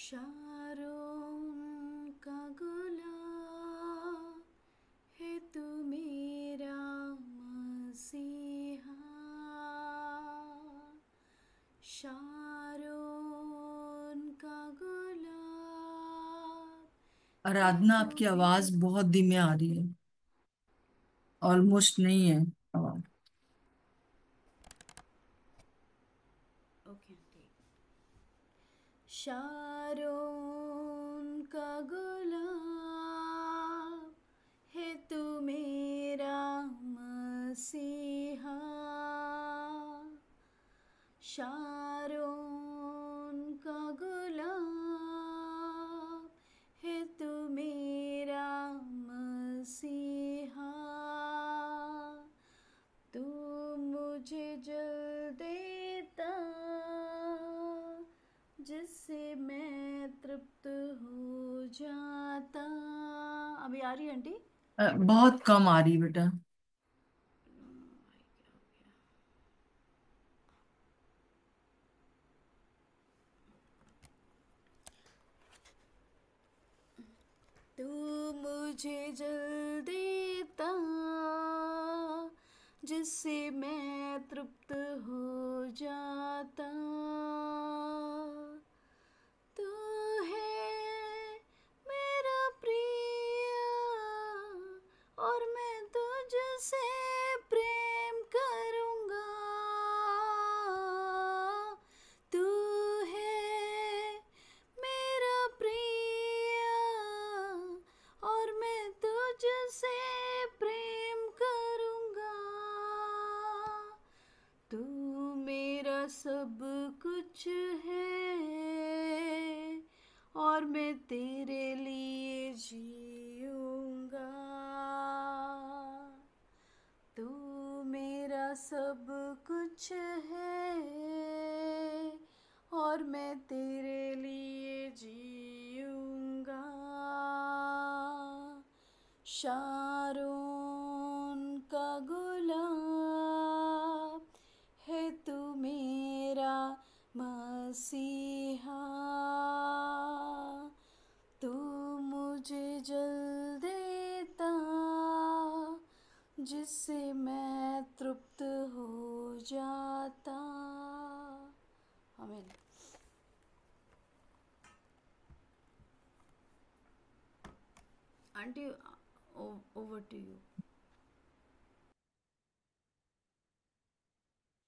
शारों का गुलाब है तू मेरा मसीहा। शारों का गुलाब है आराधना, तू आपकी आवाज मेरा। बहुत धीमे आ रही है। ऑलमोस्ट नहीं है आवाज। ओके ठीक। शारों का गुलाब है तू मेरा मसीहा। शारों का गुलाब है तू मेरा मसीहा। तू मुझे जल देता जिससे मैं तृप्त हो जाता। अभी आ रही है आंटी? बहुत कम आ रही बेटा। तू मुझे जल देता जिससे मैं तृप्त हो जाता। तू है मेरा प्रिय और मैं तुझसे प्रेम करूँगा। तू है मेरा प्रिय और मैं तुझसे प्रेम करूँगा। तू मेरा सब कुछ है और मैं तेरे लिए जीऊँगा। तू मेरा सब कुछ है और मैं तेरे लिए जीऊँगा। शारोन का गुलाब है तू मेरा मसीहा। तू मुझे जल देता जिससे मैं तृप्त हो जाता। आमीन। Aunty, over to you.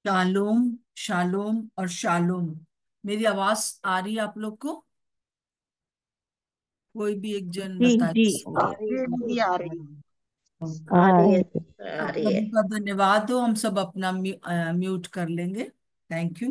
Shalom, shalom और शालोम। मेरी आवाज आ रही है आप लोग को? कोई भी एक जन जी बताए। जी, आ रही जी है। जी आ रही, आ आ रही रही। है। आ अब रही है। प्रभु का धन्यवाद हो। हम सब अपना म्यूट कर लेंगे। Thank you.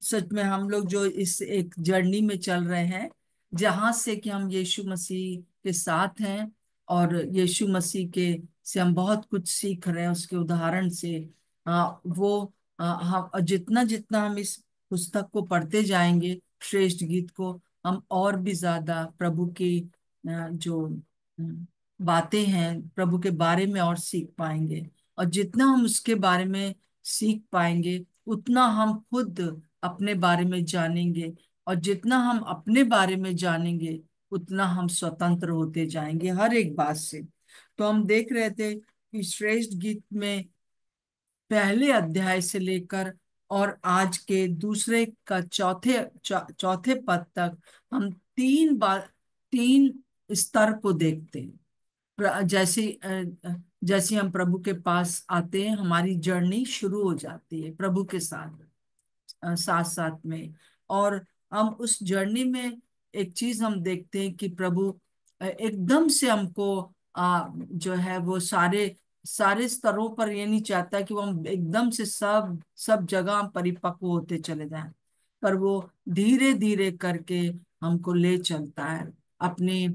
सच में हम लोग जो इस एक जर्नी में चल रहे हैं, जहां से कि हम यीशु मसीह के साथ हैं और यीशु मसीह के से हम बहुत कुछ सीख रहे हैं, उसके उदाहरण से। वो हम जितना जितना हम इस पुस्तक को पढ़ते जाएंगे, श्रेष्ठ गीत को, हम और भी ज्यादा प्रभु की जो बातें हैं, प्रभु के बारे में और सीख पाएंगे। और जितना हम उसके बारे में सीख पाएंगे, उतना हम खुद अपने बारे में जानेंगे। और जितना हम अपने बारे में जानेंगे, उतना हम स्वतंत्र होते जाएंगे हर एक बात से। तो हम देख रहे थे कि श्रेष्ठ गीत में पहले अध्याय से लेकर और आज के दूसरे का चौथे पद तक हम तीन स्तर को देखते हैं। जैसे हम प्रभु के पास आते हैं, हमारी जर्नी शुरू हो जाती है प्रभु के साथ, साथ साथ में। और हम उस जर्नी में एक चीज हम देखते हैं कि प्रभु एकदम से हमको जो है वो सारे सारे स्तरों पर ये नहीं चाहता कि वो हम एकदम से सब सब जगह हम परिपक्व होते चले जाएं। पर वो धीरे धीरे करके हमको ले चलता है अपने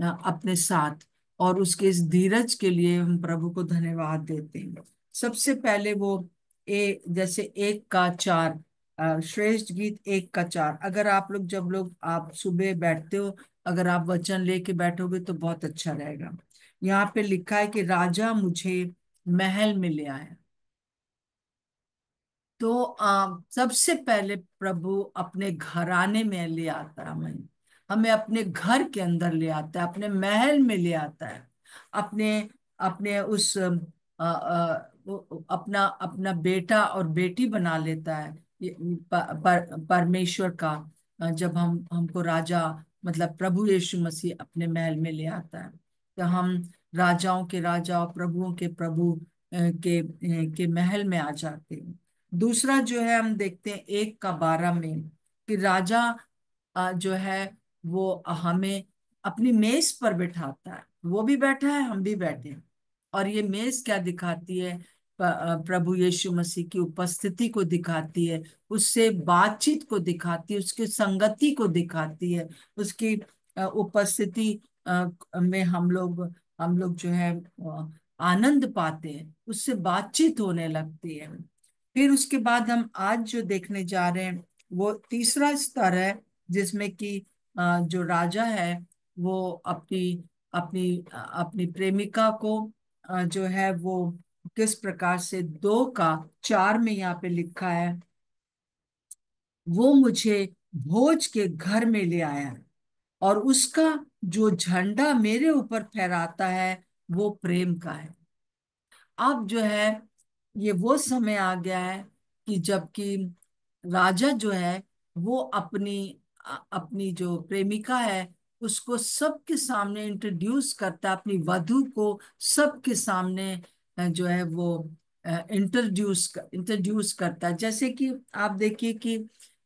अपने साथ। और उसके इस धीरज के लिए हम प्रभु को धन्यवाद देते हैं। सबसे पहले वो जैसे 1 का 4, श्रेष्ठ गीत 1 का 4। अगर आप लोग जब लोग आप सुबह बैठते हो, अगर आप वचन लेके बैठोगे तो बहुत अच्छा रहेगा। यहाँ पे लिखा है कि राजा मुझे महल में ले आया। तो सबसे पहले प्रभु अपने घराने में ले आता है हमें, हमें अपने घर के अंदर ले आता है, अपने महल में ले आता है, अपने अपने उस अपना अपना बेटा और बेटी बना लेता है। परमेश्वर का जब हम हमको राजा मतलब प्रभु यीशु मसीह अपने महल में ले आता है, तो हम राजाओं के राजा और प्रभुओं के प्रभु के महल में आ जाते हैं। दूसरा जो है हम देखते हैं 1 का 12 में कि राजा जो है वो हमें अपनी मेज पर बिठाता है, वो भी बैठा है, हम भी बैठे हैं। और ये मेज क्या दिखाती है? प्रभु यीशु मसीह की उपस्थिति को दिखाती है, उससे बातचीत को दिखाती है, उसकी संगति को दिखाती है, उसकी उपस्थिति में हम लोग जो है आनंद पाते हैं, उससे बातचीत होने लगती है। फिर उसके बाद हम आज जो देखने जा रहे हैं वो तीसरा स्तर है, जिसमें कि जो राजा है वो अपनी अपनी अपनी प्रेमिका को जो है वो किस प्रकार से 2 का 4 में यहाँ पे लिखा है, वो मुझे भोज के घर में ले आया और उसका जो झंडा मेरे ऊपर फहराता है वो प्रेम का है। अब जो है ये वो समय आ गया है कि जबकि राजा जो है वो अपनी जो प्रेमिका है उसको सबके सामने इंट्रोड्यूस करता है, अपनी वधु को सबके सामने जो है वो इंट्रोड्यूस करता है। जैसे कि आप देखिए कि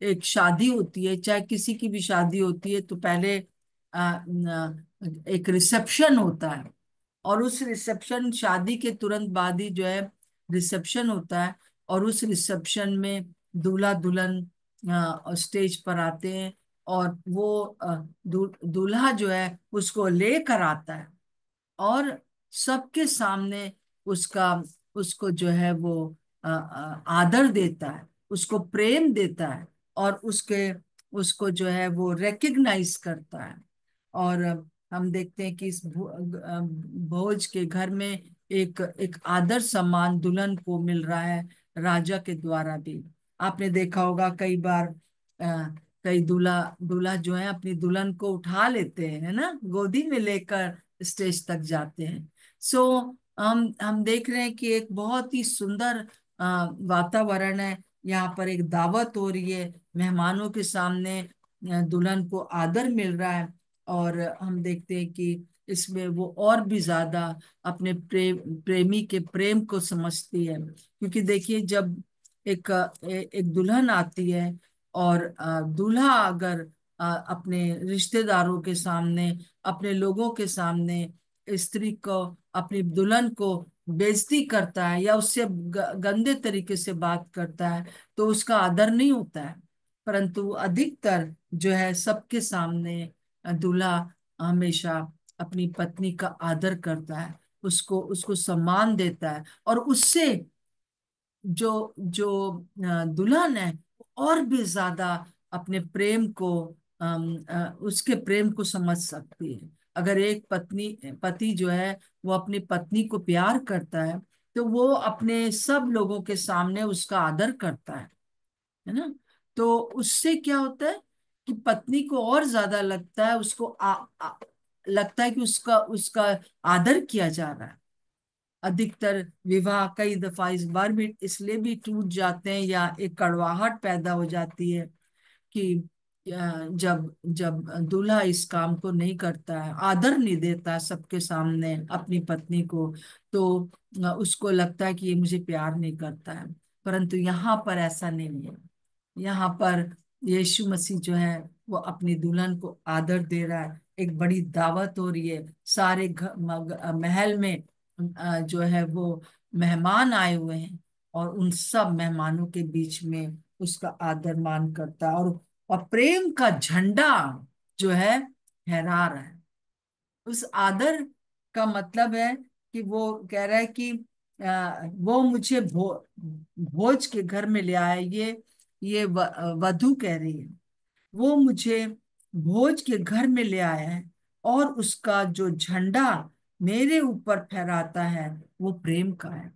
एक शादी होती है, चाहे किसी की भी शादी होती है, तो पहले एक रिसेप्शन होता है, और उस रिसेप्शन शादी के तुरंत बाद ही जो है रिसेप्शन होता है, और उस रिसेप्शन में दूल्हा दुल्हन स्टेज पर आते हैं, और वो दूल्हा जो है उसको लेकर आता है और सबके सामने उसका उसको जो है वो आदर देता है, उसको प्रेम देता है, और उसको जो है वो रेकग्नाइज करता है। और हम देखते हैं कि इस भोज के घर में एक एक आदर सम्मान दुल्हन को मिल रहा है राजा के द्वारा भी। आपने देखा होगा कई बार कई दूल्हा दूल्हा जो है अपनी दुल्हन को उठा लेते हैं, है ना, गोदी में लेकर स्टेज तक जाते हैं। सो हम देख रहे हैं कि एक बहुत ही सुंदर वातावरण है। यहाँ पर एक दावत हो रही है, मेहमानों के सामने दुल्हन को आदर मिल रहा है, और हम देखते हैं कि इसमें वो और भी ज्यादा अपने प्रेमी के प्रेम को समझती है। क्योंकि देखिए जब एक दुल्हन आती है और दूल्हा अगर अपने रिश्तेदारों के सामने, अपने लोगों के सामने स्त्री को, अपनी दुल्हन को बेइज्जती करता है या उससे गंदे तरीके से बात करता है, तो उसका आदर नहीं होता है। परंतु अधिकतर जो है सबके सामने दूल्हा हमेशा अपनी पत्नी का आदर करता है, उसको उसको सम्मान देता है, और उससे जो जो दुल्हन है और भी ज्यादा अपने प्रेम को उसके प्रेम को समझ सकती है। अगर एक पति जो है वो अपनी पत्नी को प्यार करता है, तो वो अपने सब लोगों के सामने उसका आदर करता है ना। तो उससे क्या होता है कि पत्नी को और ज्यादा लगता है, उसको लगता है कि उसका उसका आदर किया जा रहा है। अधिकतर विवाह कई दफा इस बार भी इसलिए भी टूट जाते हैं या एक कड़वाहट पैदा हो जाती है कि जब जब दूल्हा इस काम को नहीं करता है, आदर नहीं देता सबके सामने अपनी पत्नी को, तो उसको लगता है कि ये मुझे प्यार नहीं करता है। परंतु यहाँ पर ऐसा नहीं है। यहाँ पर यीशु मसीह जो है वो अपनी दुल्हन को आदर दे रहा है, एक बड़ी दावत हो रही है, सारे महल में जो है वो मेहमान आए हुए हैं, और उन सब मेहमानों के बीच में उसका आदर मान करता है, और प्रेम का झंडा जो है फहरा रहा है। उस आदर का मतलब है कि वो कह रहा है कि वो मुझे भोज के घर में ले आया, ये वधू कह रही है, वो मुझे भोज के घर में ले आया है, और उसका जो झंडा मेरे ऊपर फहराता है वो प्रेम का है।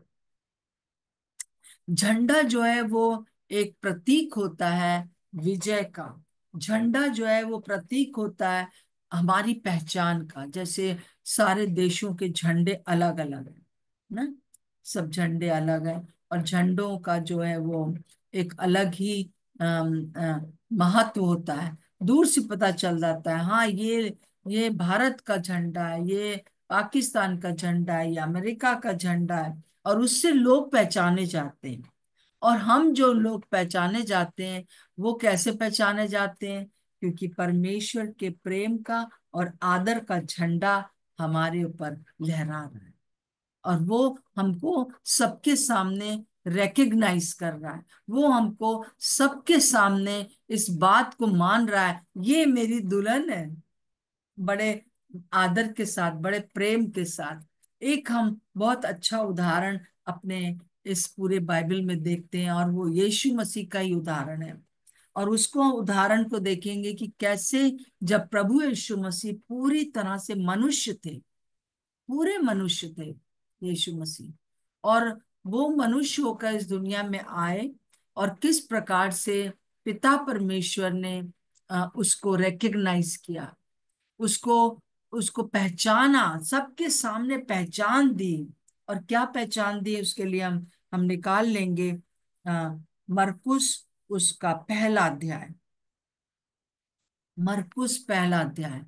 झंडा जो है वो एक प्रतीक होता है विजय का। झंडा जो है वो प्रतीक होता है हमारी पहचान का। जैसे सारे देशों के झंडे अलग अलग हैं ना, सब झंडे अलग हैं, और झंडों का जो है वो एक अलग ही महत्व होता है। दूर से पता चल जाता है, हाँ ये भारत का झंडा है, ये पाकिस्तान का झंडा है, ये अमेरिका का झंडा है, और उससे लोग पहचाने जाते हैं। और हम जो लोग पहचाने जाते हैं वो कैसे पहचाने जाते हैं? क्योंकि परमेश्वर के प्रेम का और आदर का झंडा हमारे ऊपर लहरा रहा है, और वो हमको सबके सामने रेकग्नाइज कर रहा है। वो हमको सबके सामने इस बात को मान रहा है, ये मेरी दुल्हन है। बड़े आदर के साथ, बड़े प्रेम के साथ। एक हम बहुत अच्छा उदाहरण अपने इस पूरे बाइबल में देखते हैं, और वो यीशु मसीह का ही उदाहरण है। और उसको उदाहरण को देखेंगे कि कैसे जब प्रभु यीशु मसीह पूरी तरह से मनुष्य थे, पूरे मनुष्य थे यीशु मसीह, और वो मनुष्य होकर इस दुनिया में आए, और किस प्रकार से पिता परमेश्वर ने उसको रेकग्नाइज किया, उसको उसको पहचाना, सबके सामने पहचान दी। और क्या पहचान दी उसके लिए हम निकाल लेंगे मरकुस उसका पहला अध्याय, मरकुस पहला अध्याय।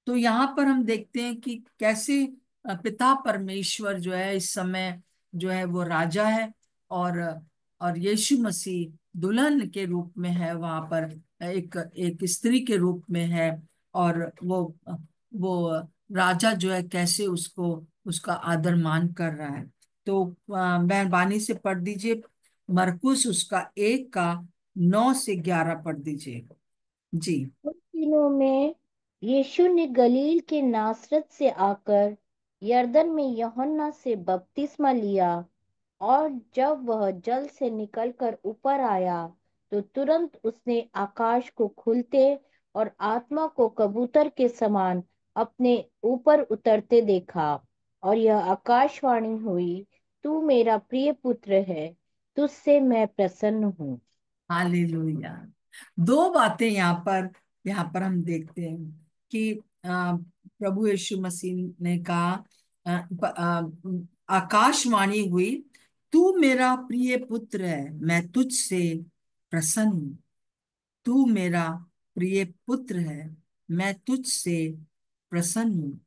तो यहाँ पर हम देखते हैं कि कैसे पिता परमेश्वर जो है इस समय जो है वो राजा है, और यीशु मसीह दुल्हन के रूप में है वहां पर, एक एक स्त्री के रूप में है। और वो राजा जो है कैसे उसको उसका आदर मान कर रहा है। तो मेहरबानी से पढ़ दीजिए, मरकुस उसका 1 का 9 से 11 पढ़ दीजिए जी। उन दिनों में यीशु ने गलील के नासरत से आकर यरदन में यूहन्ना से बपतिस्मा लिया। और जब वह जल से निकलकर ऊपर आया तो तुरंत उसने आकाश को खुलते और आत्मा को कबूतर के समान अपने ऊपर उतरते देखा। और यह आकाशवाणी हुई, तू मेरा प्रिय पुत्र है, तुझसे मैं प्रसन्न हूँ। हालेलुया। दो बातें यहाँ पर हम देखते हैं कि प्रभु यीशु मसीह ने कहा, आकाशवाणी हुई, तू मेरा प्रिय पुत्र है, मैं तुझसे प्रसन्न हूँ। तू मेरा प्रिय पुत्र है, मैं तुझसे प्रसन्न हूँ।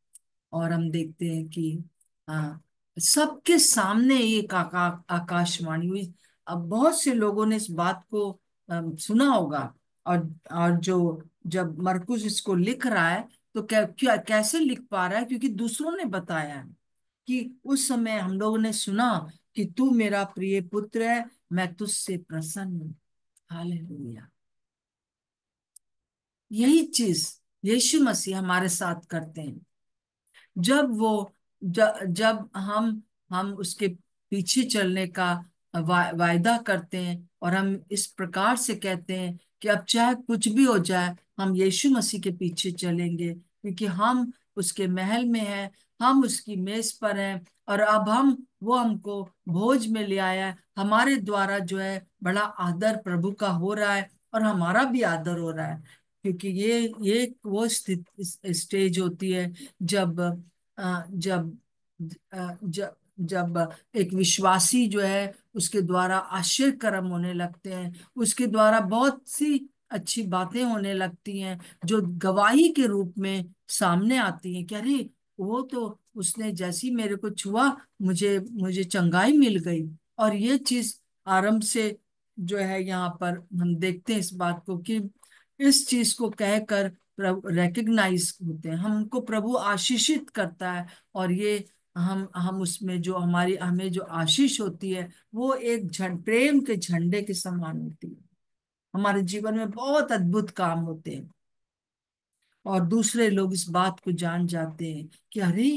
और हम देखते हैं कि आ, सबके सामने एक आकाशवाणी हुई। अब बहुत से लोगों ने इस बात को सुना होगा। और जो जब मरकुस इसको लिख रहा है तो कैसे लिख पा रहा है? क्योंकि दूसरों ने बताया है कि उस समय हम लोगों ने सुना कि तू मेरा प्रिय पुत्र है, मैं तुझसे प्रसन्न हूँ। हालेलुया। यही चीज यीशु मसीह हमारे साथ करते हैं। जब वो जब हम उसके पीछे चलने का वायदा करते हैं, और हम इस प्रकार से कहते हैं कि अब चाहे कुछ भी हो जाए हम यीशु मसीह के पीछे चलेंगे, क्योंकि हम उसके महल में हैं, हम उसकी मेज पर हैं, और अब वो हमको भोज में ले आया है। हमारे द्वारा जो है बड़ा आदर प्रभु का हो रहा है, और हमारा भी आदर हो रहा है। क्योंकि ये वो स्टेज होती है जब जब जब एक विश्वासी जो है उसके द्वारा आश्चर्य कर्म होने लगते हैं, उसके द्वारा बहुत सी अच्छी बातें होने लगती हैं जो गवाही के रूप में सामने आती हैं कि अरे वो तो उसने जैसी मेरे को छुआ, मुझे मुझे चंगाई मिल गई। और ये चीज आरंभ से जो है यहाँ पर हम देखते हैं इस बात को कि इस चीज को कहकर प्रभु रेकग्नाइज होते हैं, हमको प्रभु आशीषित करता है। और ये हम उसमें जो हमारी हमें जो आशीष होती है वो एक प्रेम के झंडे के समान होती है। हमारे जीवन में बहुत अद्भुत काम होते हैं, और दूसरे लोग इस बात को जान जाते हैं कि अरे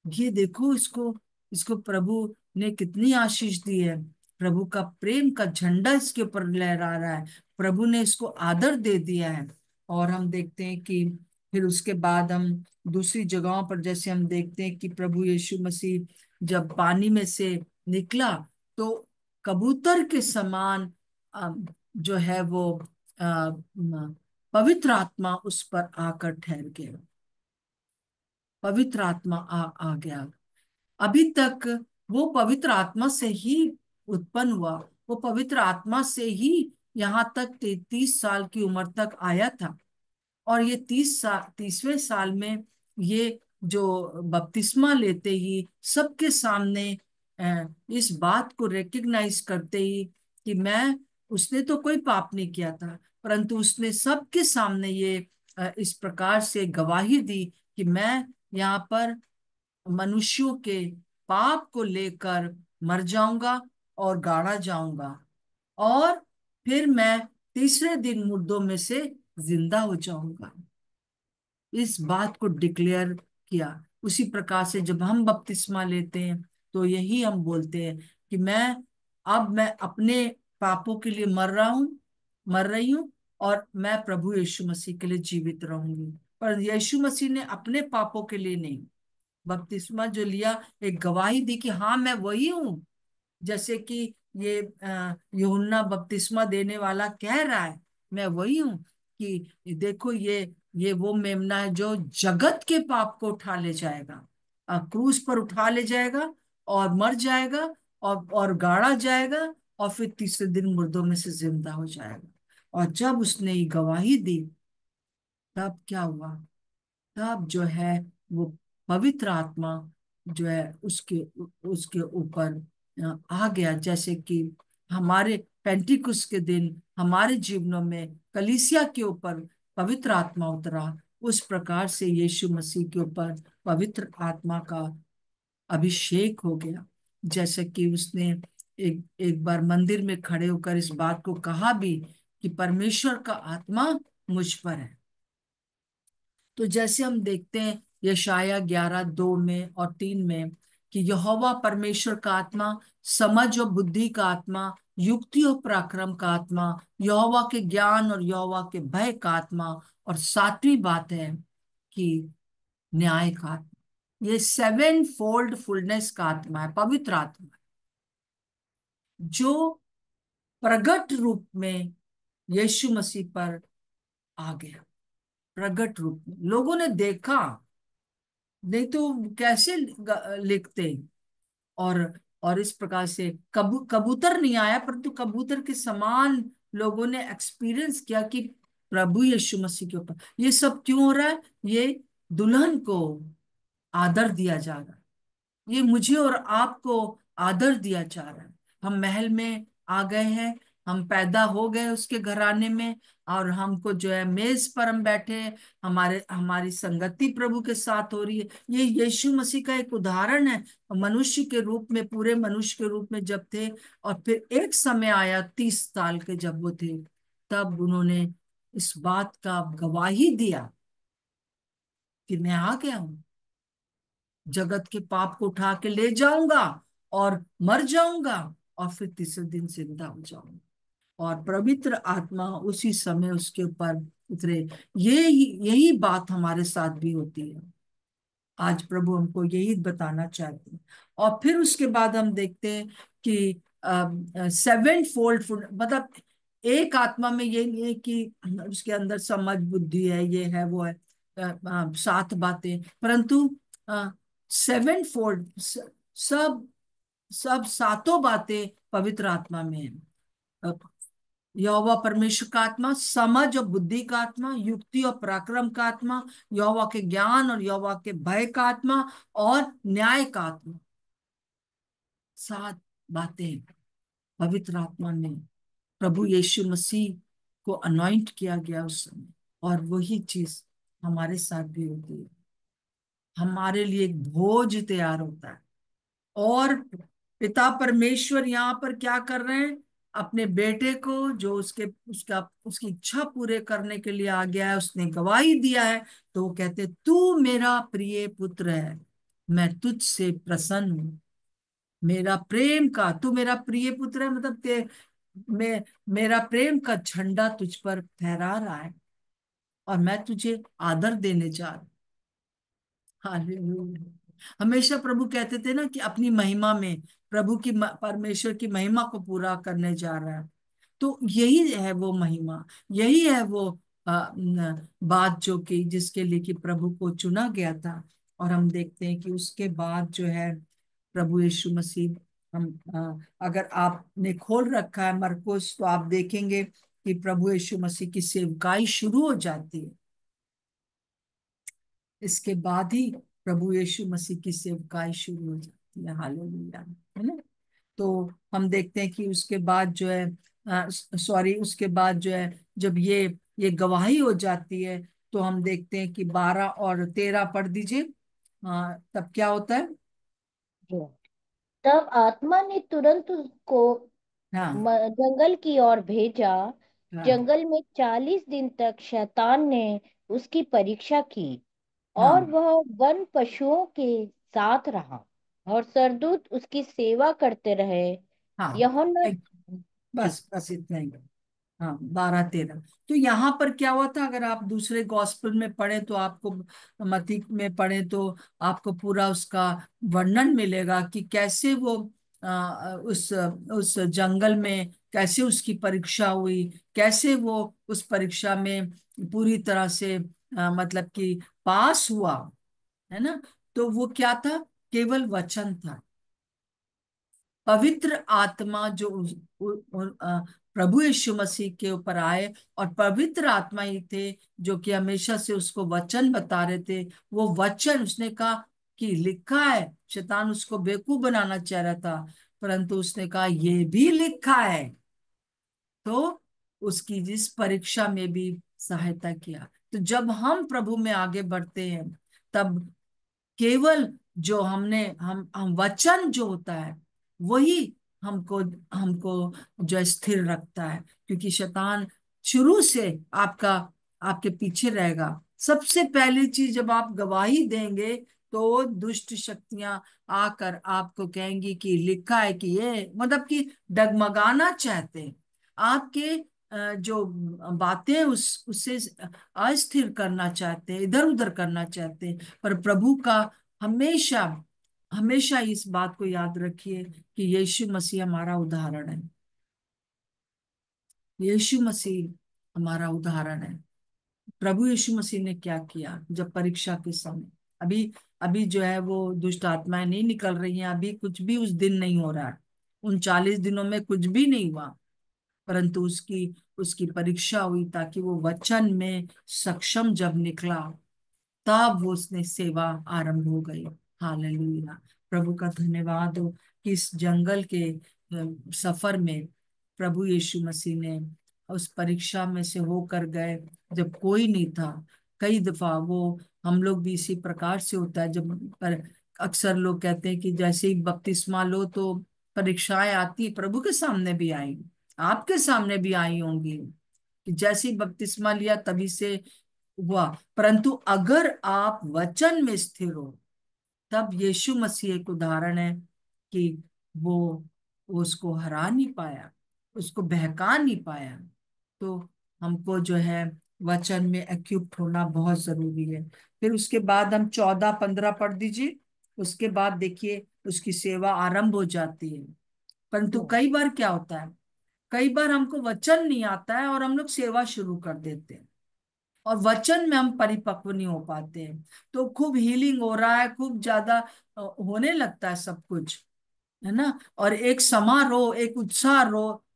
ये देखो, इसको इसको प्रभु ने कितनी आशीष दी है, प्रभु का प्रेम का झंडा इसके ऊपर लहरा रहा है, प्रभु ने इसको आदर दे दिया है। और हम देखते हैं कि फिर उसके बाद हम दूसरी जगहों पर जैसे हम देखते हैं कि प्रभु यीशु मसीह जब पानी में से निकला तो कबूतर के समान जो है वो पवित्र आत्मा उस पर आकर ठहर गया। पवित्र आत्मा आ गया। अभी तक वो पवित्र आत्मा से ही उत्पन्न हुआ, वो पवित्र आत्मा से ही यहाँ तक 33 साल की उम्र तक आया था। और ये 30वें साल में ये जो बपतिस्मा लेते ही सबके सामने इस बात को रेकग्नाइज करते ही कि मैं, उसने तो कोई पाप नहीं किया था, परंतु उसने सबके सामने ये इस प्रकार से गवाही दी कि मैं यहाँ पर मनुष्यों के पाप को लेकर मर जाऊंगा और गाड़ा जाऊंगा, और फिर मैं तीसरे दिन मुर्दों में से जिंदा हो जाऊंगा। इस बात को डिक्लेयर किया। उसी प्रकार से जब हम बपतिस्मा लेते हैं तो यही हम बोलते हैं कि मैं अपने पापों के लिए मर रही हूं, और मैं प्रभु यीशु मसीह के लिए जीवित रहूंगी। पर यीशु मसीह ने अपने पापों के लिए नहीं, बपतिस्मा जो लिया, एक गवाही दी कि हाँ मैं वही हूं। जैसे कि ये यूहन्ना बपतिस्मा देने वाला कह रहा है, मैं वही हूं कि देखो ये वो मेमना है जो जगत के पाप को उठा ले जाएगा, क्रूस पर उठा ले जाएगा और मर जाएगा और गाड़ा जाएगा, और फिर तीसरे दिन मुर्दों में से जिंदा हो जाएगा। और जब उसने ये गवाही दी, तब क्या हुआ? तब जो है वो पवित्र आत्मा जो है उसके उसके ऊपर आ गया। जैसे कि हमारे पेंटिकुस के दिन हमारे जीवनों में कलीसिया के ऊपर पवित्र आत्मा उतरा, उस प्रकार से यीशु मसीह के ऊपर पवित्र आत्मा का अभिषेक हो गया। जैसे कि उसने एक एक बार मंदिर में खड़े होकर इस बात को कहा भी कि परमेश्वर का आत्मा मुझ पर है। तो जैसे हम देखते हैं यशाया 11:2 और 3 में कि यहोवा परमेश्वर का आत्मा, समझ और बुद्धि का आत्मा, युक्ति और पराक्रम का आत्मा, यहोवा के ज्ञान और यहोवा के भय का आत्मा, और 7वीं बात है कि न्याय का आत्मा। ये 7 फोल्ड फुलनेस का आत्मा है, पवित्र आत्मा, जो प्रगट रूप में यीशु मसीह पर आ गया। प्रगट रूप में लोगों ने देखा, नहीं तो कैसे लिखते। और और इस प्रकार से कबूतर नहीं आया, परंतु कबूतर के समान लोगों ने एक्सपीरियंस किया कि प्रभु यीशु मसीह के ऊपर ये सब क्यों हो रहा है। ये दुल्हन को आदर दिया जा रहा है, ये मुझे और आपको आदर दिया जा रहा है। हम महल में आ गए हैं, हम पैदा हो गए उसके घराने में, और हमको जो है मेज पर हम बैठे हैं, हमारी संगति प्रभु के साथ हो रही है। ये यीशु मसीह का एक उदाहरण है। मनुष्य के रूप में, पूरे मनुष्य के रूप में जब थे, और फिर एक समय आया 30 साल के जब वो थे, तब उन्होंने इस बात का गवाही दिया कि मैं आ गया हूं, जगत के पाप को उठा के ले जाऊंगा और मर जाऊंगा, और फिर तीसरे दिन जिंदा हो जाऊंगा। और पवित्र आत्मा उसी समय उसके ऊपर उतरे। यही बात हमारे साथ भी होती है। आज प्रभु हमको यही बताना चाहते हैं। और फिर उसके बाद हम देखते हैं कि 7 फोल्ड, मतलब एक आत्मा में ये नहीं है कि उसके अंदर समझ बुद्धि है, ये है वो है, 7 बातें, परंतु 7 फोल्ड, सब सब 7 बातें पवित्र आत्मा में है। यहोवा परमेश्वर का आत्मा, समझ और बुद्धि का आत्मा, युक्ति और पराक्रम का आत्मा, यहोवा के ज्ञान और यहोवा के भय का आत्मा, और न्याय का आत्मा। 7 बातें पवित्र आत्मा में। प्रभु यीशु मसीह को अनॉइंट किया गया उस समय, और वही चीज हमारे साथ भी होती है। हमारे लिए एक भोज तैयार होता है, और पिता परमेश्वर यहाँ पर क्या कर रहे हैं? अपने बेटे को, जो उसकी इच्छा पूरे करने के लिए आ गया है, उसने गवाही दिया है, तो वो कहते, तू मेरा प्रिय पुत्र है, मैं तुझसे प्रसन्न हूं। मेरा प्रेम का, तू मेरा प्रिय पुत्र है, मतलब मेरा प्रेम का झंडा तुझ पर फहरा रहा है, और मैं तुझे आदर देने जा रहा हूं। हालेलुया। हमेशा प्रभु कहते थे ना कि अपनी महिमा में प्रभु की परमेश्वर की महिमा को पूरा करने जा रहा है। तो यही है वो महिमा, यही है वो बात जो कि जिसके लिए कि प्रभु को चुना गया था। और हम देखते हैं कि उसके बाद जो है प्रभु यीशु मसीह, हम अगर आपने खोल रखा है मरकुस, तो आप देखेंगे कि प्रभु यीशु मसीह की सेवकाई शुरू हो जाती है। इसके बाद ही प्रभु यीशु मसीह की सेवकाई शुरू हो जाती है। हालेलुया, है ना। तो हम देखते हैं कि उसके बाद जो है, सॉरी, उसके बाद जो है जब ये गवाही हो जाती है, तो हम देखते हैं कि 12 और 13 पढ़ दीजिए। तब क्या होता है? तब आत्मा ने तुरंत उसको हाँ, जंगल की ओर भेजा। हाँ, जंगल में 40 दिन तक शैतान ने उसकी परीक्षा की, और हाँ, वह वन पशुओं के साथ रहा, और सरदूत उसकी सेवा करते रहे। हाँ। यूहन्ना। जी। बस बस इतना ही। हाँ, 12 13। तो यहाँ पर क्या हुआ था, अगर आप दूसरे गॉस्पेल में पढ़े तो आपको, मत्ती में पढ़े तो आपको पूरा उसका वर्णन मिलेगा कि कैसे वो उस जंगल में कैसे उसकी परीक्षा हुई, कैसे वो उस परीक्षा में पूरी तरह से मतलब कि पास हुआ, है ना। तो वो क्या था? केवल वचन था। पवित्र आत्मा जो प्रभु यीशु मसीह के ऊपर आए, और पवित्र आत्मा ही थे जो कि हमेशा से उसको वचन बता रहे थे। वो वचन, उसने कहा कि लिखा है, शैतान उसको बेवकूफ बनाना चाह रहा था, परंतु उसने कहा ये भी लिखा है। तो उसकी जिस परीक्षा में भी सहायता किया। तो जब हम प्रभु में आगे बढ़ते हैं, तब केवल जो हम वचन जो होता है, वही हमको हमको जो है स्थिर रखता है। क्योंकि शैतान शुरू से आपका आपके पीछे रहेगा। सबसे पहली चीज, जब आप गवाही देंगे, तो दुष्ट शक्तियां आकर आपको कहेंगी कि लिखा है, कि ये मतलब कि डगमगाना चाहते हैं आपके जो बातें उससे अस्थिर करना चाहते हैं, इधर उधर करना चाहते हैं। पर प्रभु का हमेशा हमेशा इस बात को याद रखिए कि यीशु मसीह हमारा उदाहरण है। यीशु मसीह हमारा उदाहरण है। प्रभु यीशु मसीह ने क्या किया जब परीक्षा के समय, अभी अभी जो है वो दुष्ट आत्माएं नहीं निकल रही हैं, अभी कुछ भी उस दिन नहीं हो रहा है, उन 40 दिनों में कुछ भी नहीं हुआ। परंतु उसकी उसकी परीक्षा हुई, ताकि वो वचन में सक्षम जब निकला, तब वो उसने सेवा आरंभ हो गई। हालेलुया। प्रभु का धन्यवाद हो कि इस जंगल के सफर में प्रभु यीशु मसीह ने उस परीक्षा में से होकर गए, जब कोई नहीं था। कई दफा वो, हम लोग भी इसी प्रकार से होता है, जब पर अक्सर लोग कहते हैं कि जैसे ही बपतिस्मा लो तो परीक्षाएं आती, प्रभु के सामने भी आई, आपके सामने भी आई होंगी, कि जैसे ही बपतिस्मा लिया तभी से हुआ। परंतु अगर आप वचन में स्थिर हो, तब यीशु मसीह एक उदाहरण है कि वो वो उसको हरा नहीं पाया, उसको बहका नहीं पाया। तो हमको जो है वचन में एक्युप्ट होना बहुत जरूरी है। फिर उसके बाद हम 14 15 पढ़ दीजिए। उसके बाद देखिए उसकी सेवा आरंभ हो जाती है। परंतु कई बार क्या होता है, कई बार हमको वचन नहीं आता है और हम लोग सेवा शुरू कर देते हैं, और वचन में हम परिपक्व नहीं हो पाते हैं। तो खूब हीलिंग हो रहा है, खूब ज्यादा होने लगता है सब कुछ, है ना। और एक समारोह, एक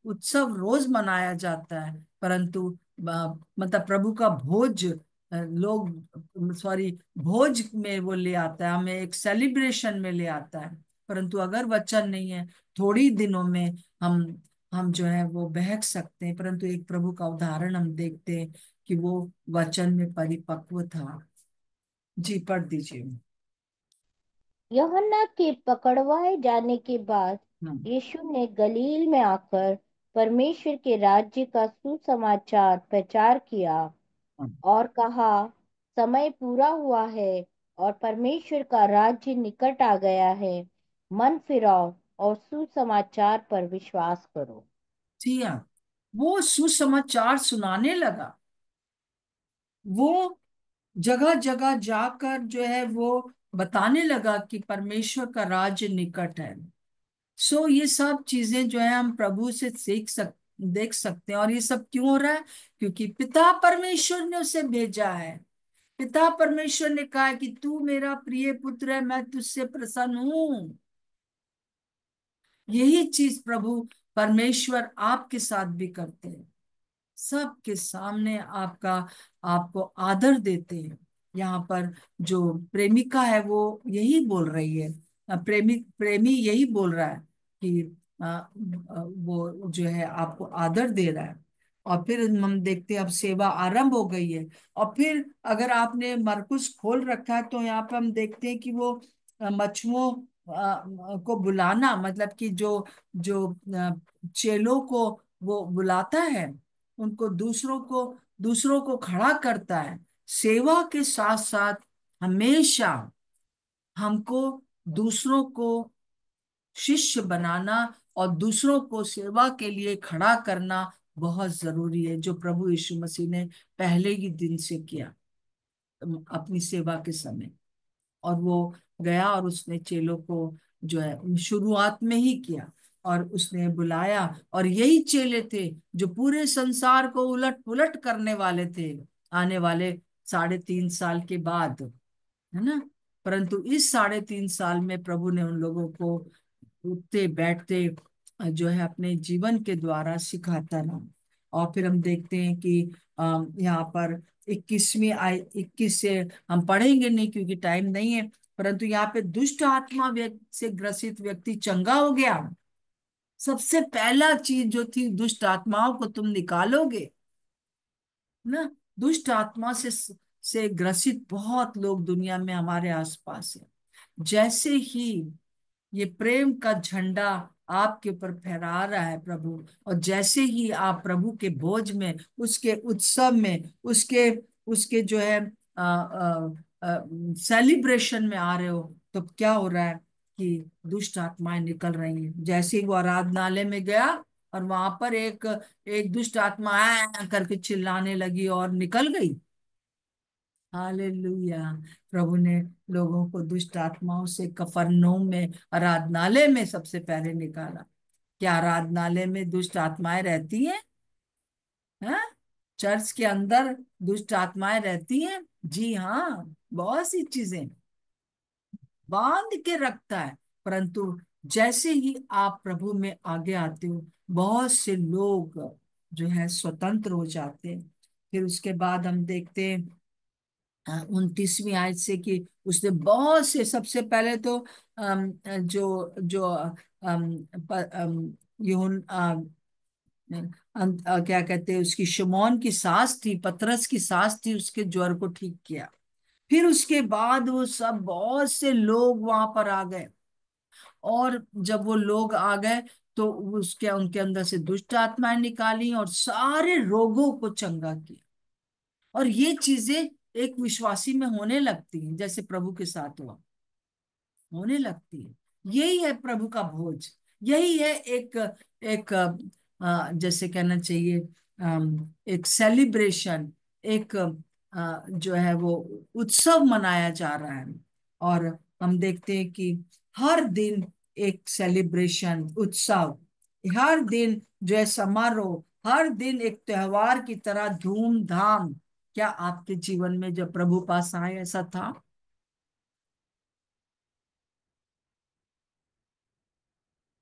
उत्सव रोज मनाया जाता है। परंतु मतलब प्रभु का भोज, लोग सॉरी भोज में वो ले आता है, हमें एक सेलिब्रेशन में ले आता है। परंतु अगर वचन नहीं है, थोड़ी दिनों में हम हम जो है वो बहक सकते हैं। परंतु एक प्रभु का उदाहरण हम देखते हैं कि वो वचन में परिपक्व था। जी, पढ़ दीजिए। यूहन्ना के पकड़वाए जाने के बाद हम्म, यीशु ने गलील में आकर परमेश्वर के राज्य का सुसमाचार प्रचार किया, हम्म। और कहा, समय पूरा हुआ है, और परमेश्वर का राज्य निकट आ गया है। मन फिराओ और सुसमाचार पर विश्वास करो। जी हाँ, वो सुसमाचार सुनाने लगा। वो जगह जगह जाकर जो है वो बताने लगा कि परमेश्वर का राज्य निकट है। सो ये सब चीजें जो है हम प्रभु से देख सकते हैं। और ये सब क्यों हो रहा है? क्योंकि पिता परमेश्वर ने उसे भेजा है। पिता परमेश्वर ने कहा है कि तू मेरा प्रिय पुत्र है, मैं तुझसे प्रसन्न हूं। यही चीज प्रभु परमेश्वर आपके साथ भी करते हैं। सबके सामने आपका आपको आदर देते हैं। यहाँ पर जो प्रेमिका है वो यही बोल रही है, प्रेमी प्रेमी यही बोल रहा है कि वो जो है आपको आदर दे रहा है। और फिर हम देखते हैं अब सेवा आरंभ हो गई है। और फिर अगर आपने मरकुस खोल रखा है तो यहाँ पर हम देखते हैं कि वो मछुओं को बुलाना, मतलब कि जो जो चेलों को वो बुलाता है, उनको दूसरों को खड़ा करता है। सेवा के साथ साथ हमेशा हमको दूसरों को शिष्य बनाना और दूसरों को सेवा के लिए खड़ा करना बहुत जरूरी है, जो प्रभु यीशु मसीह ने पहले ही दिन से किया अपनी सेवा के समय। और वो गया और उसने चेलों को जो है शुरुआत में ही किया और उसने बुलाया। और यही चेले थे जो पूरे संसार को उलट पुलट करने वाले थे आने वाले 3.5 साल के बाद, है ना। परंतु इस 3.5 साल में प्रभु ने उन लोगों को उठते बैठते जो है अपने जीवन के द्वारा सिखाता रहा। और फिर हम देखते हैं कि यहाँ पर 21 से हम पढ़ेंगे नहीं क्योंकि टाइम नहीं है, परंतु यहाँ पे दुष्ट आत्मा से ग्रसित व्यक्ति चंगा हो गया। सबसे पहला चीज जो थी, दुष्ट आत्माओं को तुम निकालोगे ना। दुष्ट आत्मा से ग्रसित बहुत लोग दुनिया में हमारे आसपास है। जैसे ही ये प्रेम का झंडा आपके ऊपर फहरा रहा है प्रभु, और जैसे ही आप प्रभु के भोज में, उसके उत्सव में, उसके उसके जो है सेलिब्रेशन में आ रहे हो, तो क्या हो रहा है कि दुष्ट आत्माएं निकल रही हैं। जैसे ही वो आराधनालय में गया और वहां पर एक एक दुष्ट आत्मा करके चिल्लाने लगी और निकल गई। हालेलुया। प्रभु ने लोगों को दुष्ट आत्माओं से कफरनहूम में, आराधनालय में सबसे पहले निकाला। क्या आराधनालय में दुष्ट आत्माएं रहती हैं? हैं? चर्च के अंदर दुष्ट आत्माएं रहती हैं? जी हाँ, बहुत सी चीजें बांध के रखता है। परंतु जैसे ही आप प्रभु में आगे आते हो, बहुत से लोग जो है स्वतंत्र हो जाते हैं। फिर उसके बाद हम देखते हैं 29वीं आयत से कि उसने बहुत से, सबसे पहले तो जो जो यूहन क्या कहते हैं, उसकी शमौन की सास थी, पतरस की सास थी, उसके ज्वर को ठीक किया। फिर उसके बाद वो सब बहुत से लोग वहां पर आ गए। और जब वो लोग आ गए तो उसके उनके अंदर से दुष्ट आत्माएं निकाली और सारे रोगों को चंगा किया। और ये चीजें एक विश्वासी में होने लगती हैं, जैसे प्रभु के साथ हुआ, होने लगती है। यही है प्रभु का भोज। यही है एक एक जैसे कहना चाहिए एक सेलिब्रेशन, एक जो है वो उत्सव मनाया जा रहा है। और हम देखते हैं कि हर दिन एक सेलिब्रेशन, उत्सव, हर दिन जो है समारोह, हर दिन एक त्योहार की तरह धूमधाम। क्या आपके जीवन में जब प्रभु पास आए ऐसा था?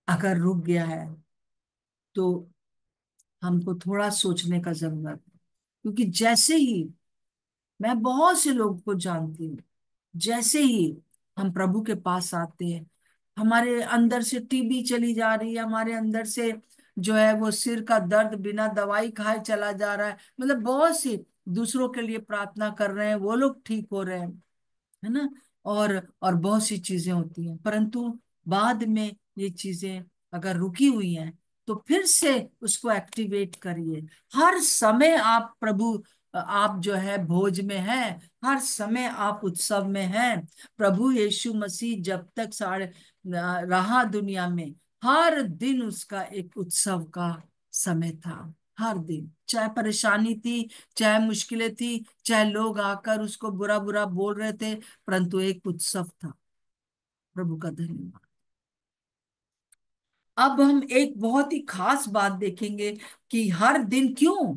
अगर रुक गया है तो हमको थोड़ा सोचने का जरूरत है। क्योंकि जैसे ही, मैं बहुत से लोगों को जानती हूँ, जैसे ही हम प्रभु के पास आते हैं, हमारे अंदर से टीबी चली जा रही है, हमारे अंदर से जो है वो सिर का दर्द बिना दवाई खाए चला जा रहा है। मतलब बहुत सी, दूसरों के लिए प्रार्थना कर रहे हैं, वो लोग ठीक हो रहे हैं, है ना। और बहुत सी चीजें होती हैं, परंतु बाद में ये चीजें अगर रुकी हुई हैं तो फिर से उसको एक्टिवेट करिए। हर समय आप प्रभु, आप जो है भोज में हैं, हर समय आप उत्सव में हैं। प्रभु यीशु मसीह जब तक रहा दुनिया में, हर दिन उसका एक उत्सव का समय था। हर दिन, चाहे परेशानी थी, चाहे मुश्किलें थी, चाहे लोग आकर उसको बुरा बुरा बोल रहे थे, परंतु एक उत्सव था। प्रभु का धन्यवाद। अब हम एक बहुत ही खास बात देखेंगे कि हर दिन क्यों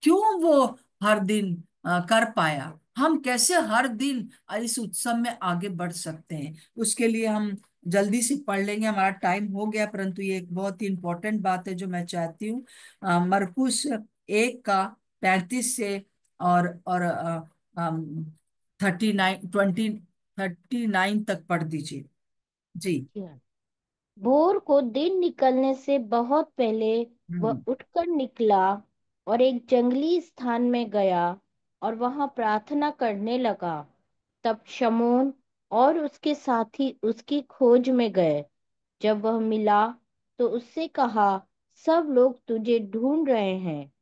क्यों वो हर दिन कर पाया। हम कैसे हर दिन इस उत्सव में आगे बढ़ सकते हैं, उसके लिए हम जल्दी से पढ़ लेंगे, हमारा टाइम हो गया, परंतु ये एक बहुत ही इंपॉर्टेंट बात है जो मैं चाहती हूँ। मरकुस 1 का 35 से और 39 तक पढ़ दीजिए जी। भोर को दिन निकलने से बहुत पहले वह हम्म। उठकर निकला और एक जंगली स्थान में गया और वहां प्रार्थना करने लगा। तब शमून और उसके साथी उसकी खोज में गए। जब वह मिला तो उससे कहा, सब लोग तुझे ढूंढ रहे हैं।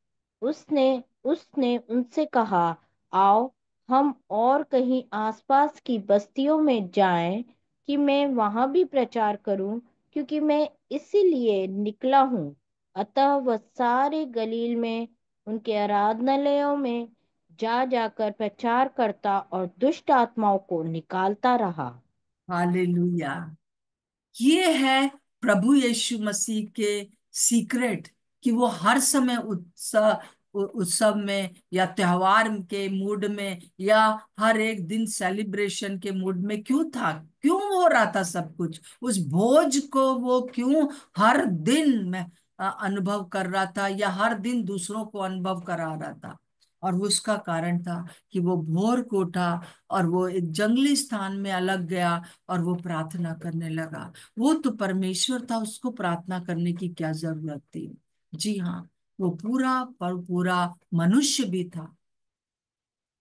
उसने उसने उनसे कहा, आओ हम और कहीं आसपास की बस्तियों में जाएं कि मैं वहां भी प्रचार करूं, क्योंकि मैं इसीलिए निकला हूं। अतः वह सारे गलील में उनके आराधनालयों में जा जाकर प्रचार करता और दुष्ट आत्माओं को निकालता रहा। हालेलुया। ये है प्रभु यीशु मसीह के सीक्रेट, कि वो हर समय उत्सव में या त्योहार के मूड में या हर एक दिन सेलिब्रेशन के मूड में क्यों था, क्यों हो रहा था सब कुछ, उस भोज को वो क्यों हर दिन में अनुभव कर रहा था या हर दिन दूसरों को अनुभव करा रहा था। और उसका कारण था कि वो भोर को उठा और वो एक जंगली स्थान में अलग गया और वो प्रार्थना करने लगा। वो तो परमेश्वर था, उसको प्रार्थना करने की क्या जरूरत थी। जी हाँ, वो पूरा पर पूरा मनुष्य भी था।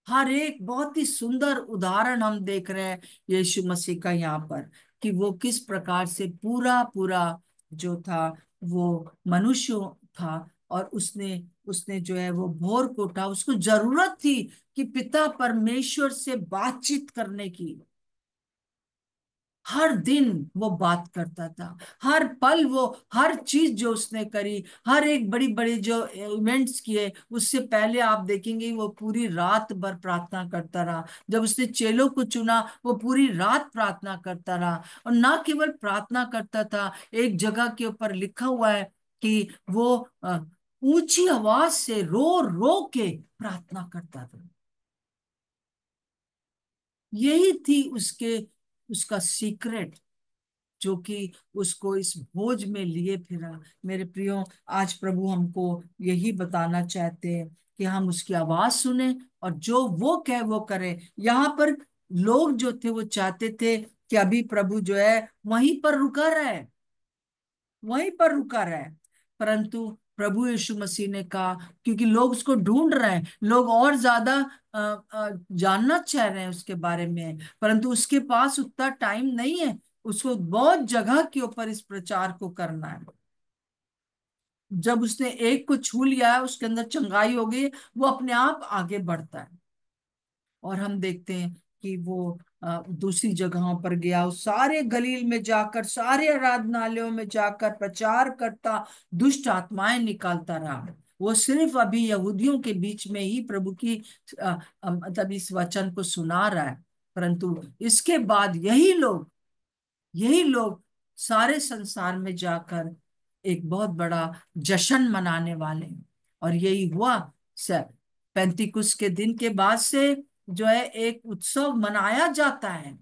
हर एक बहुत ही सुंदर उदाहरण हम देख रहे हैं यीशु मसीह का यहाँ पर, कि वो किस प्रकार से पूरा पूरा जो था वो मनुष्य था। और उसने उसने जो है वो भोर को उठा, उसको जरूरत थी कि पिता परमेश्वर से बातचीत करने की। हर दिन वो बात करता था, हर पल वो हर चीज जो उसने करी, हर एक बड़ी बड़ी जो इवेंट्स किए, उससे पहले आप देखेंगे वो पूरी रात भर प्रार्थना करता रहा। जब उसने चेलों को चुना, वो पूरी रात प्रार्थना करता रहा। और ना केवल प्रार्थना करता था, एक जगह के ऊपर लिखा हुआ है कि वो ऊंची आवाज से रो रो के प्रार्थना करता था। यही थी उसका सीक्रेट, जो कि उसको इस भोज में लिए फिरा। मेरे प्रियो, आज प्रभु हमको यही बताना चाहते हैं कि हम उसकी आवाज सुने और जो वो कहे वो करें। यहाँ पर लोग जो थे वो चाहते थे कि अभी प्रभु जो है वहीं पर रुका रहे, वहीं पर रुका रहे, परंतु प्रभु यीशु मसीह ने कहा, क्योंकि लोग उसको ढूंढ रहे हैं, लोग और ज्यादा जानना चाह रहे हैं उसके बारे में, परंतु उसके पास उतना टाइम नहीं है, उसको बहुत जगह के ऊपर इस प्रचार को करना है। जब उसने एक को छू लिया है, उसके अंदर चंगाई हो गई, वो अपने आप आगे बढ़ता है। और हम देखते हैं कि वो दूसरी जगहों पर गया, उस सारे गलील में जाकर, सारे आराधनालयों में जाकर प्रचार करता, दुष्ट आत्माएं निकालता रहा। वो सिर्फ अभी यहूदियों के बीच में ही प्रभु की मतलब इस वचन को सुना रहा है, परंतु इसके बाद यही लोग सारे संसार में जाकर एक बहुत बड़ा जश्न मनाने वाले हैं। और यही हुआ, पैंतीकुस के दिन के बाद से जो है एक उत्सव मनाया जाता है।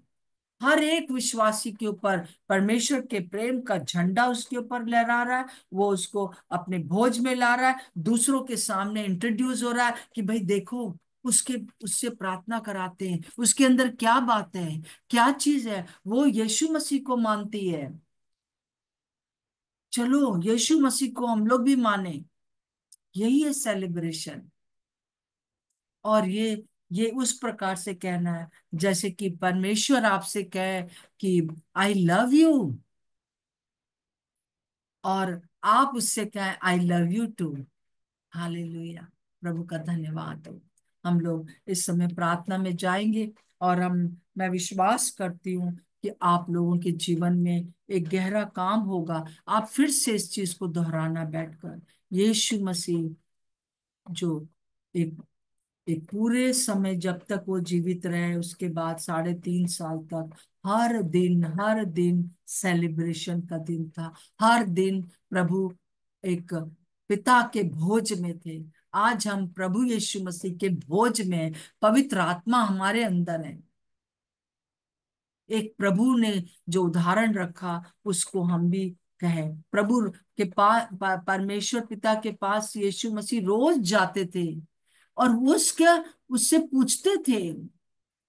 हर एक विश्वासी के ऊपर परमेश्वर के प्रेम का झंडा उसके ऊपर लहरा रहा है, वो उसको अपने भोज में ला रहा है, दूसरों के सामने इंट्रोड्यूस हो रहा है कि भाई देखो, उसके उससे प्रार्थना कराते हैं, उसके अंदर क्या बात है, क्या चीज है, वो यीशु मसीह को मानती है। चलो यीशु मसीह को हम लोग भी माने। यही है सेलिब्रेशन। और ये उस प्रकार से कहना है जैसे कि परमेश्वर आपसे कहे कि आई लव यू, और आप उससे कहें I love you too. Hallelujah. प्रभु का धन्यवाद हो। हम लोग इस समय प्रार्थना में जाएंगे, और मैं विश्वास करती हूँ कि आप लोगों के जीवन में एक गहरा काम होगा। आप फिर से इस चीज को दोहराना बैठकर, यीशु मसीह जो एक एक पूरे समय जब तक वो जीवित रहे, उसके बाद 3.5 साल तक हर दिन सेलिब्रेशन का दिन था। हर दिन प्रभु एक पिता के भोज में थे। आज हम प्रभु यीशु मसीह के भोज में हैं। पवित्र आत्मा हमारे अंदर है। एक प्रभु ने जो उदाहरण रखा उसको हम भी कहें। प्रभु के पास, परमेश्वर पिता के पास यीशु मसीह रोज जाते थे और उससे पूछते थे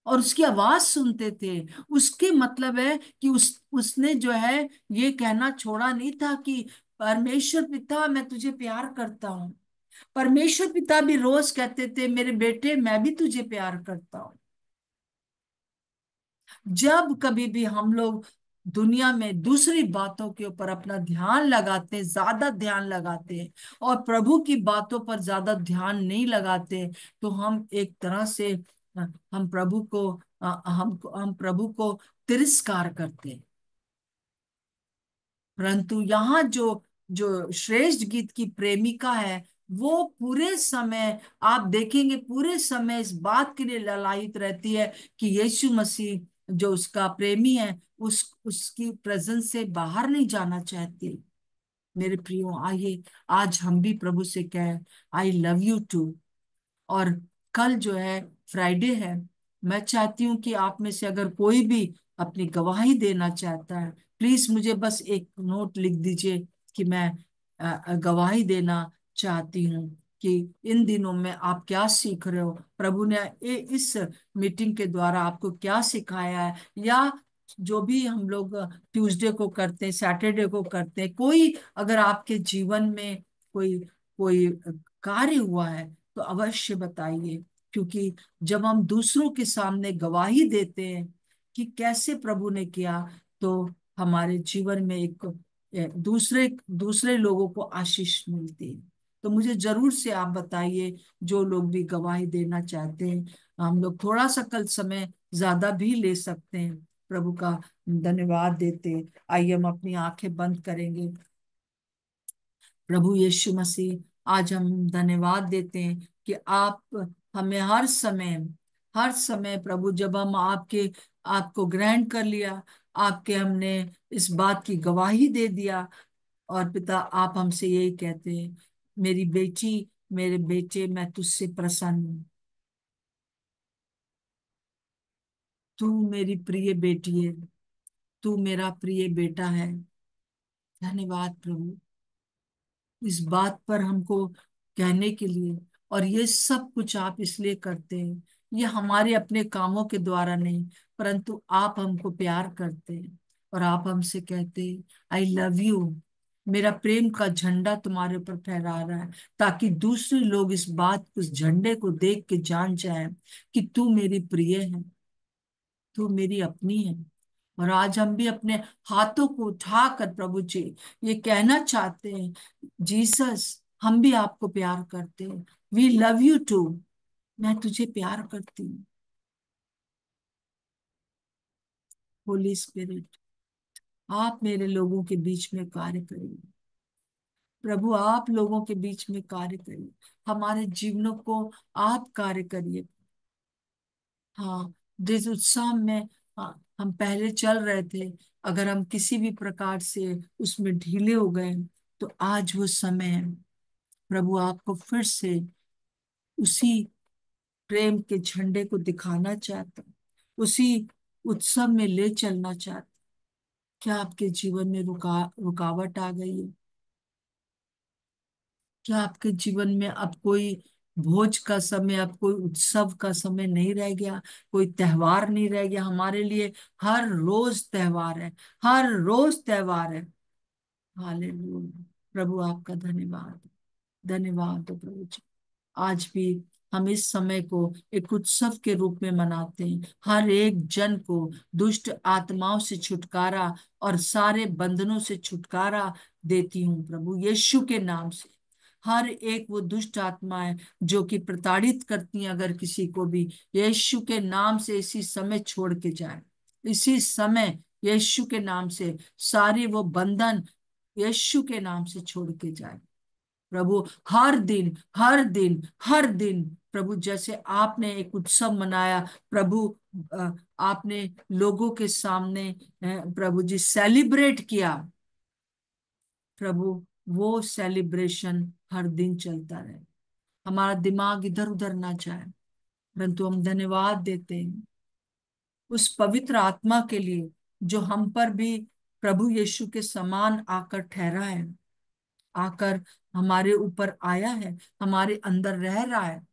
और उसकी आवाज सुनते थे। उसके मतलब है कि उसने जो है ये कहना छोड़ा नहीं था कि परमेश्वर पिता मैं तुझे प्यार करता हूँ। परमेश्वर पिता भी रोज कहते थे मेरे बेटे मैं भी तुझे प्यार करता हूँ। जब कभी भी हम लोग दुनिया में दूसरी बातों के ऊपर अपना ध्यान लगाते, ज्यादा ध्यान लगाते और प्रभु की बातों पर ज्यादा ध्यान नहीं लगाते, तो हम एक तरह से हम प्रभु को हम प्रभु को तिरस्कार करते हैं। परंतु यहाँ जो जो श्रेष्ठ गीत की प्रेमिका है, वो पूरे समय आप देखेंगे, पूरे समय इस बात के लिए ललायित रहती है कि यीशु मसीह जो उसका प्रेमी है उसकी प्रेजेंस से बाहर नहीं जाना चाहती। मेरे प्रियो, आइए आज हम भी प्रभु से कहें आई लव यू टू। और कल जो है फ्राइडे है। मैं चाहती हूँ कि आप में से अगर कोई भी अपनी गवाही देना चाहता है, प्लीज मुझे बस एक नोट लिख दीजिए कि मैं गवाही देना चाहती हूँ कि इन दिनों में आप क्या सीख रहे हो, प्रभु ने इस मीटिंग के द्वारा आपको क्या सिखाया है, या जो भी हम लोग ट्यूसडे को करते हैं, सैटरडे को करते हैं, कोई अगर आपके जीवन में कोई कोई कार्य हुआ है तो अवश्य बताइए। क्योंकि जब हम दूसरों के सामने गवाही देते हैं कि कैसे प्रभु ने किया, तो हमारे जीवन में एक दूसरे दूसरे लोगों को आशीष मिलती है। तो मुझे जरूर से आप बताइए, जो लोग भी गवाही देना चाहते हैं। हम लोग थोड़ा सा कल समय ज्यादा भी ले सकते हैं। प्रभु का धन्यवाद देते आइए हम अपनी आंखें बंद करेंगे। प्रभु यीशु मसीह, आज हम धन्यवाद देते हैं कि आप हमें हर समय प्रभु, जब हम आपको ग्रहण कर लिया, आपके हमने इस बात की गवाही दे दिया, और पिता आप हमसे यही कहते हैं, मेरी बेटी मेरे बेटे मैं तुझसे प्रसन्न हूँ। तू मेरी प्रिय बेटी है, तू मेरा प्रिय बेटा है। धन्यवाद प्रभु इस बात पर हमको कहने के लिए। और ये सब कुछ आप इसलिए करते हैं, ये हमारे अपने कामों के द्वारा नहीं, परंतु आप हमको प्यार करते हैं और आप हमसे कहते हैं आई लव यू। मेरा प्रेम का झंडा तुम्हारे ऊपर फहरा रहा है, ताकि दूसरे लोग इस बात, उस झंडे को देख के जान जाए कि तू मेरी प्रिय है, तू मेरी अपनी है। और आज हम भी अपने हाथों को उठाकर प्रभु जी ये कहना चाहते हैं, जीसस हम भी आपको प्यार करते हैं। We love you too. मैं तुझे प्यार करती हूँ। होली स्पिरिट, आप मेरे लोगों के बीच में कार्य करिए। प्रभु आप लोगों के बीच में कार्य करिए, हमारे जीवनों को आप कार्य करिए। हाँ, जिस उत्साह में हम पहले चल रहे थे, अगर हम किसी भी प्रकार से उसमें ढीले हो गए, तो आज वो समय है प्रभु आपको फिर से उसी प्रेम के झंडे को दिखाना चाहता, उसी उत्सव में ले चलना चाहता। क्या आपके जीवन में रुकावट आ गई है? क्या आपके जीवन में अब कोई भोज का समय, अब कोई उत्सव का समय नहीं रह गया, कोई त्योहार नहीं रह गया? हमारे लिए हर रोज त्योहार है, हर रोज त्योहार है। हालेलुया। प्रभु आपका धन्यवाद, धन्यवाद हो प्रभु जी। आज भी हम इस समय को एक उत्सव के रूप में मनाते हैं। हर एक जन को दुष्ट आत्माओं से छुटकारा और सारे बंधनों से छुटकारा देती हूँ प्रभु यीशु के नाम से। हर एक वो दुष्ट आत्माएं जो कि प्रताड़ित करती हैं अगर किसी को भी, यीशु के नाम से इसी समय छोड़ के जाए। इसी समय यीशु के नाम से सारे वो बंधन यीशु के नाम से छोड़ के जाए। प्रभु हर दिन हर दिन हर दिन प्रभु, जैसे आपने एक उत्सव मनाया प्रभु, आपने लोगों के सामने प्रभु जी सेलिब्रेट किया प्रभु, वो सेलिब्रेशन हर दिन चलता रहे, हमारा दिमाग इधर उधर ना जाए, परंतु हम धन्यवाद देते हैं उस पवित्र आत्मा के लिए जो हम पर भी प्रभु यीशु के समान आकर ठहरा है, आकर हमारे ऊपर आया है, हमारे अंदर रह रहा है।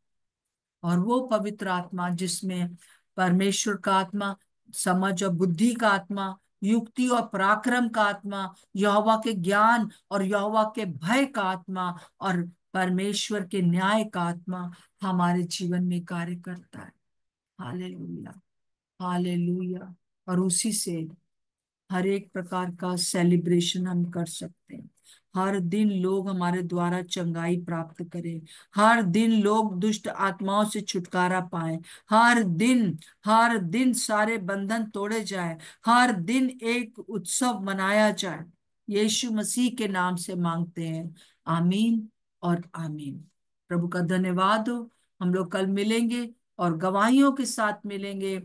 और वो पवित्र आत्मा जिसमें परमेश्वर का आत्मा, समझ और बुद्धि का आत्मा, युक्ति और पराक्रम का आत्मा, यहोवा के ज्ञान और यहोवा के भय का आत्मा और परमेश्वर के न्याय का आत्मा हमारे जीवन में कार्य करता है। Hallelujah, hallelujah. और उसी से हर एक प्रकार का सेलिब्रेशन हम कर सकते हैं। हर दिन लोग हमारे द्वारा चंगाई प्राप्त करें, हर दिन लोग दुष्ट आत्माओं से छुटकारा पाएं, हर दिन सारे बंधन तोड़े जाए, हर दिन एक उत्सव मनाया जाए। यीशु मसीह के नाम से मांगते हैं, आमीन और आमीन। प्रभु का धन्यवाद हो। हम लोग कल मिलेंगे और गवाहियों के साथ मिलेंगे।